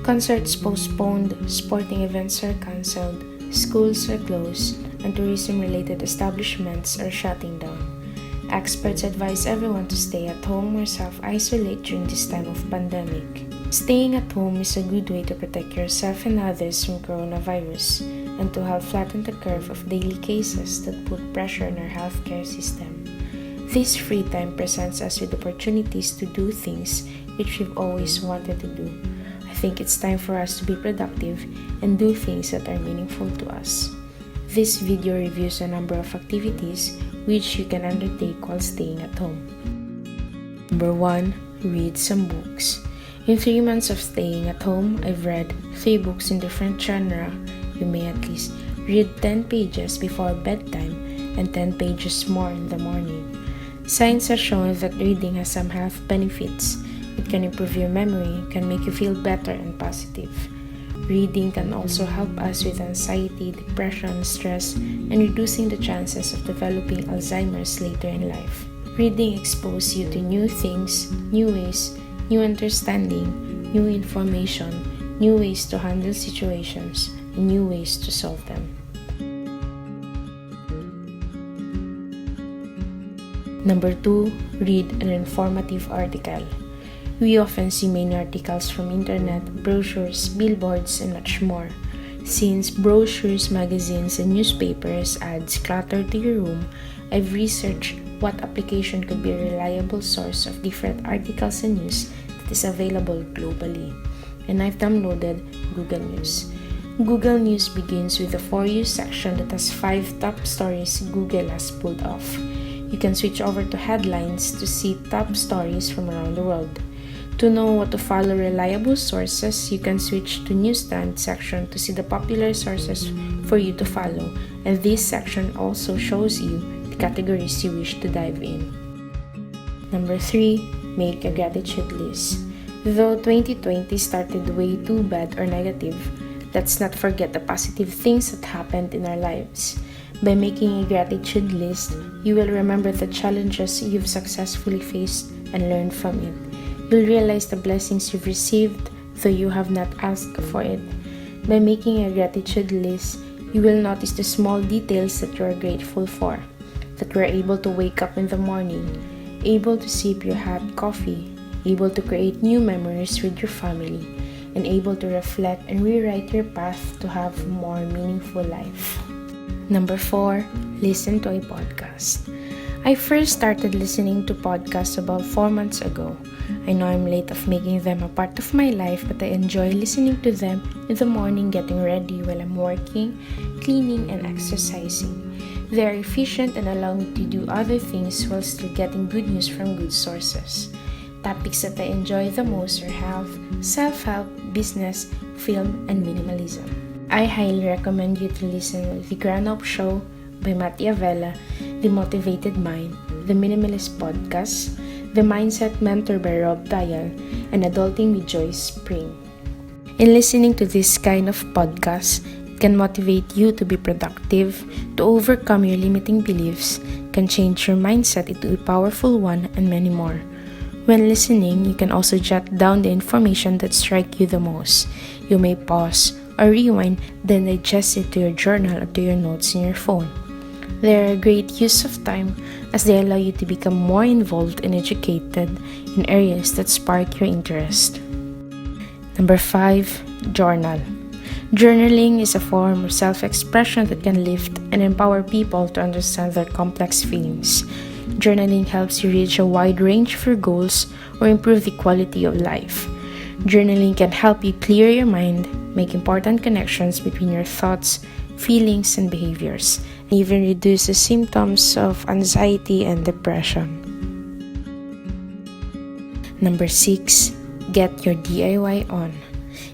Concerts postponed, sporting events are cancelled, schools are closed, and tourism-related establishments are shutting down. Experts advise everyone to stay at home or self-isolate during this time of pandemic. Staying at home is a good way to protect yourself and others from coronavirus and to help flatten the curve of daily cases that put pressure on our healthcare system. This free time presents us with opportunities to do things which we've always wanted to do. I think it's time for us to be productive and do things that are meaningful to us. This video reviews a number of activities which you can undertake while staying at home. Number 1. Read some books. In 3 months of staying at home, I've read 3 books in different genres. You may at least read 10 pages before bedtime and 10 pages more in the morning. Science has shown that reading has some health benefits. It can improve your memory, can make you feel better and positive. Reading can also help us with anxiety, depression, stress, and reducing the chances of developing Alzheimer's later in life. Reading exposes you to new things, new ways, new understanding, new information, new ways to handle situations, and new ways to solve them. Number 2. Read an informative article. We often see many articles from internet, brochures, billboards, and much more. Since brochures, magazines, and newspapers adds clutter to your room, I've researched what application could be a reliable source of different articles and news that is available globally. And I've downloaded Google News. Google News begins with the For You section that has 5 top stories Google has pulled off. You can switch over to headlines to see top stories from around the world. To know what to follow reliable sources, you can switch to Newsstand section to see the popular sources for you to follow, and this section also shows you the categories you wish to dive in. Number 3. Make a gratitude list. Though 2020 started way too bad or negative, let's not forget the positive things that happened in our lives. By making a gratitude list, you will remember the challenges you've successfully faced and learn from it. You'll realize the blessings you've received, though you have not asked for it. By making a gratitude list, you will notice the small details that you are grateful for. That you are able to wake up in the morning, able to sip your hot coffee, able to create new memories with your family, and able to reflect and rewrite your path to have a more meaningful life. Number 4. Listen to a podcast. I first started listening to podcasts about 4 months ago. I know I'm late of making them a part of my life, but I enjoy listening to them in the morning getting ready while I'm working, cleaning, and exercising. They are efficient and allow me to do other things while still getting good news from good sources. Topics that I enjoy the most are health, self-help, business, film, and minimalism. I highly recommend you to listen to The Grown Up Show by Machiavella, The Motivated Mind, The Minimalist Podcast, The Mindset Mentor by Rob Dial, and Adulting with Joyce Spring. In listening to this kind of podcast, it can motivate you to be productive, to overcome your limiting beliefs, can change your mindset into a powerful one, and many more. When listening, you can also jot down the information that strikes you the most. You may pause or rewind, then digest it to your journal or to your notes in your phone. They are a great use of time as they allow you to become more involved and educated in areas that spark your interest. Number 5. Journal. Journaling is a form of self-expression that can lift and empower people to understand their complex feelings. Journaling helps you reach a wide range of your goals or improve the quality of life. Journaling can help you clear your mind, make important connections between your thoughts, feelings, and behaviors, and even reduce the symptoms of anxiety and depression. Number 6. Get your DIY on.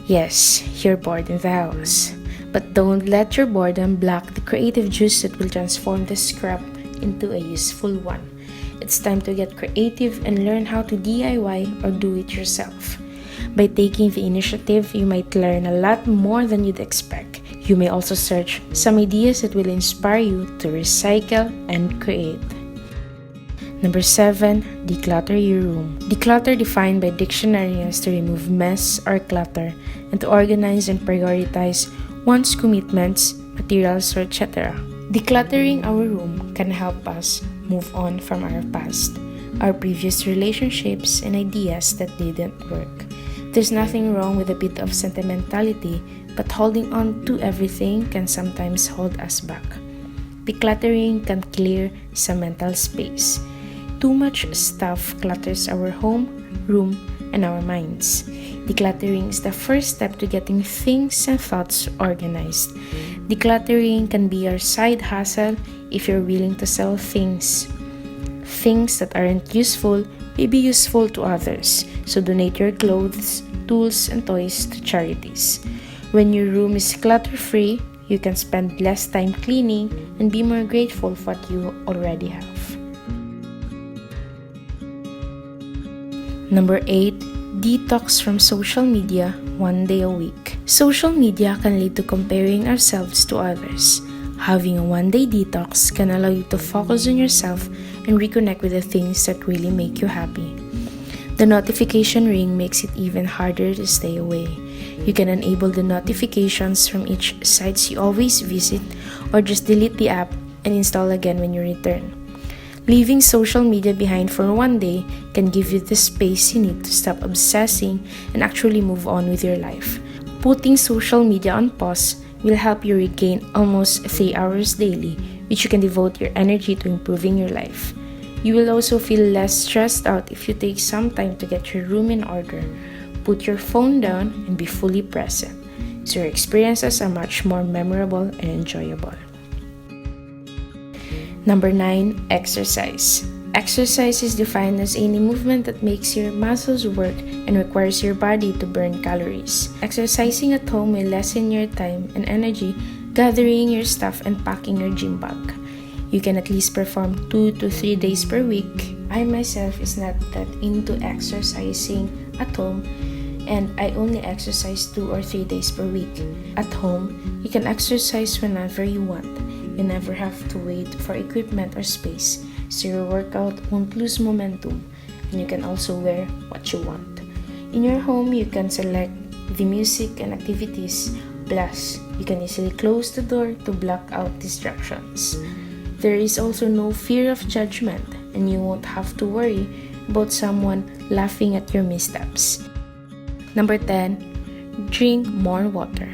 Yes, you're bored in the house, but don't let your boredom block the creative juice that will transform the scrap into a useful one. It's time to get creative and learn how to DIY or do it yourself. By taking the initiative, you might learn a lot more than you'd expect. You may also search some ideas that will inspire you to recycle and create. Number 7, declutter your room. Declutter, defined by dictionary as to remove mess or clutter and to organize and prioritize one's commitments, materials, or etc. Decluttering our room can help us move on from our past, our previous relationships, and ideas that didn't work. There's nothing wrong with a bit of sentimentality, but holding on to everything can sometimes hold us back. Decluttering can clear some mental space. Too much stuff clutters our home, room, and our minds. Decluttering is the first step to getting things and thoughts organized. Decluttering can be your side hustle if you're willing to sell things. Things that aren't useful may be useful to others, so donate your clothes, tools, and toys to charities. When your room is clutter-free, you can spend less time cleaning and be more grateful for what you already have. Number 8, detox from social media 1 day a week. Social media can lead to comparing ourselves to others. Having a 1-day detox can allow you to focus on yourself and reconnect with the things that really make you happy. The notification ring makes it even harder to stay away. You can enable the notifications from each sites you always visit or just delete the app and install again when you return. Leaving social media behind for 1 day can give you the space you need to stop obsessing and actually move on with your life. Putting social media on pause will help you regain almost 3 hours daily, which you can devote your energy to improving your life. You will also feel less stressed out if you take some time to get your room in order. Put your phone down and be fully present, so your experiences are much more memorable and enjoyable. Number 9, exercise. Exercise is defined as any movement that makes your muscles work and requires your body to burn calories. Exercising at home will lessen your time and energy gathering your stuff and packing your gym bag. You can at least perform 2 to 3 days per week. I myself is not that into exercising at home, and I only exercise 2 or 3 days per week. At home, you can exercise whenever you want. You never have to wait for equipment or space, so your workout won't lose momentum, and you can also wear what you want. In your home, you can select the music and activities, plus you can easily close the door to block out distractions. There is also no fear of judgment, and you won't have to worry about someone laughing at your missteps. Number 10, drink more water.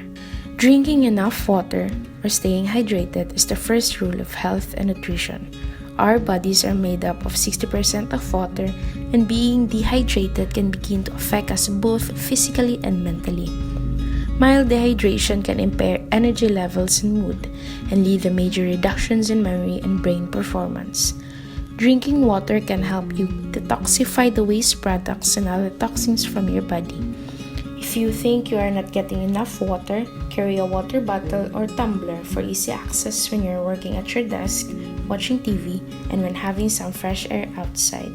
Drinking enough water or staying hydrated is the first rule of health and nutrition. Our bodies are made up of 60% of water, and being dehydrated can begin to affect us both physically and mentally. Mild dehydration can impair energy levels and mood, and lead to major reductions in memory and brain performance. Drinking water can help you detoxify the waste products and other toxins from your body. If you think you are not getting enough water, carry a water bottle or tumbler for easy access when you're working at your desk, watching TV, and when having some fresh air outside.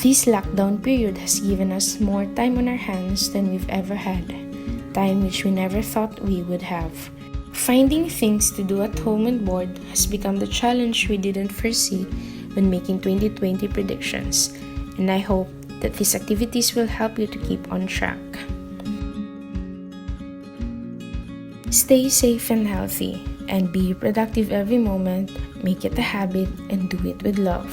This lockdown period has given us more time on our hands than we've ever had, time which we never thought we would have. Finding things to do at home and board has become the challenge we didn't foresee when making 2020 predictions, and I hope that these activities will help you to keep on track. Stay safe and healthy, and be productive every moment. Make it a habit and do it with love.